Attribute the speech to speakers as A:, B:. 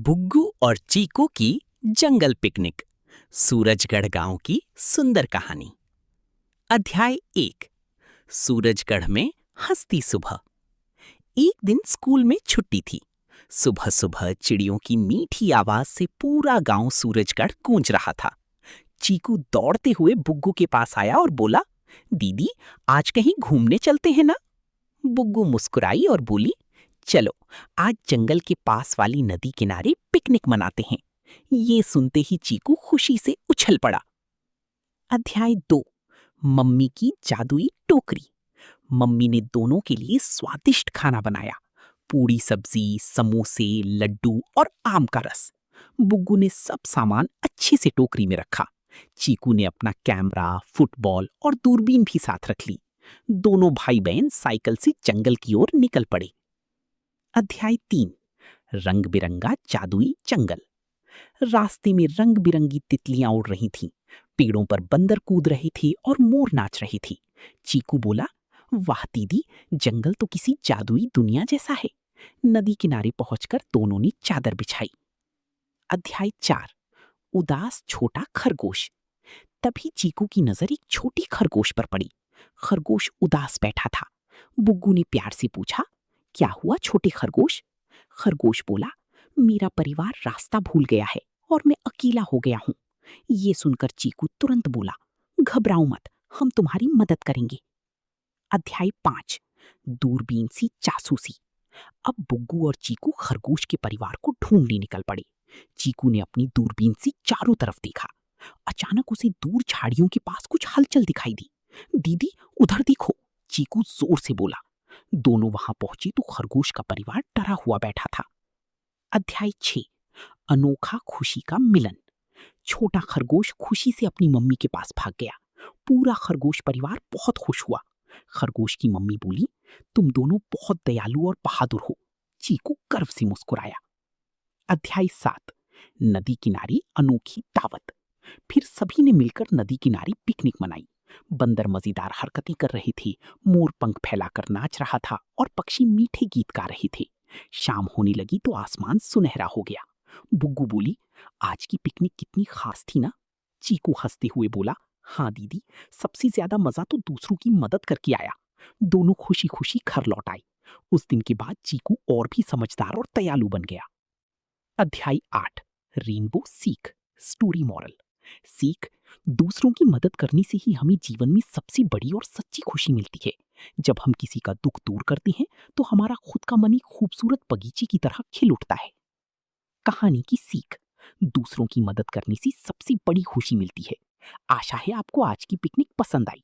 A: बुग्गू और चीकू की जंगल पिकनिक। सूरजगढ़ गांव की सुंदर कहानी। अध्याय 1। सूरजगढ़ में हंसती सुबह। एक दिन स्कूल में छुट्टी थी। सुबह सुबह चिड़ियों की मीठी आवाज से पूरा गांव सूरजगढ़ गूंज रहा था। चीकू दौड़ते हुए बुग्गू के पास आया और बोला, दीदी आज कहीं घूमने चलते हैं ना? बुग्गू मुस्कुराई और बोली, चलो आज जंगल के पास वाली नदी किनारे पिकनिक मनाते हैं। ये सुनते ही चीकू खुशी से उछल पड़ा। अध्याय 2। मम्मी की जादुई टोकरी। मम्मी ने दोनों के लिए स्वादिष्ट खाना बनाया। पूरी सब्जी, समोसे, लड्डू और आम का रस। बुग्गू ने सब सामान अच्छे से टोकरी में रखा। चीकू ने अपना कैमरा, फुटबॉल और दूरबीन भी साथ रख ली। दोनों भाई बहन साइकिल से जंगल की ओर निकल पड़े। अध्याय 3। रंग बिरंगा जादुई जंगल। रास्ते में रंग बिरंगी तितलियां उड़ रही थीं। पेड़ों पर बंदर कूद रहे थे और मोर नाच रहे थे। चीकू बोला, वाह दीदी, जंगल तो किसी जादुई दुनिया जैसा है। नदी किनारे पहुंचकर दोनों ने चादर बिछाई। अध्याय 4। उदास छोटा खरगोश। तभी चीकू की नजर एक छोटी खरगोश पर पड़ी। खरगोश उदास बैठा था। बुग्गू ने प्यार से पूछा, क्या हुआ छोटे खरगोश? खरगोश बोला, मेरा परिवार रास्ता भूल गया है और मैं अकेला हो गया हूं। ये सुनकर चीकू तुरंत बोला, घबराओ मत, हम तुम्हारी मदद करेंगे। अध्याय 5। दूरबीन सी जासूसी। अब बुग्गू और चीकू खरगोश के परिवार को ढूंढने निकल पड़े। चीकू ने अपनी दूरबीन से चारों तरफ देखा। अचानक उसे दूर झाड़ियों के पास कुछ हलचल दिखाई दी। दीदी उधर देखो, चीकू जोर से बोला। दोनों वहां पहुंचे तो खरगोश का परिवार डरा हुआ बैठा था। अध्याय 6। अनोखा खुशी का मिलन। छोटा खरगोश खुशी से अपनी मम्मी के पास भाग गया। पूरा खरगोश परिवार बहुत खुश हुआ। खरगोश की मम्मी बोली, तुम दोनों बहुत दयालु और बहादुर हो। चीकू गर्व से मुस्कुराया। अध्याय 7। नदी किनारे अनोखी दावत। फिर सभी ने मिलकर नदी किनारे पिकनिक मनाई। बंदर मजेदार हरकतें कर रहे थे, मोर पंख फैलाकर नाच रहा था और पक्षी मीठे गीत गा रहे थे। शाम होने लगी तो आसमान सुनहरा हो गया। बुग्गू बोली, आज की पिकनिक कितनी खास थी ना? चीकू हंसते हुए बोला, हाँ दीदी, सबसे ज्यादा मजा तो दूसरों की मदद करके आया। दोनों खुशी खुशी घर लौट आए। उस दिन के बाद चीकू और भी समझदार और दयालु बन गया। अध्याय 8। रेनबो सीख। Story moral. सीख, दूसरों की मदद करने से ही हमें जीवन में सबसे बड़ी और सच्ची खुशी मिलती है। जब हम किसी का दुख दूर करते हैं तो हमारा खुद का मन एक खूबसूरत बगीचे की तरह खिल उठता है। कहानी की सीख, दूसरों की मदद करने से सबसे बड़ी खुशी मिलती है। आशा है आपको आज की पिकनिक पसंद आई।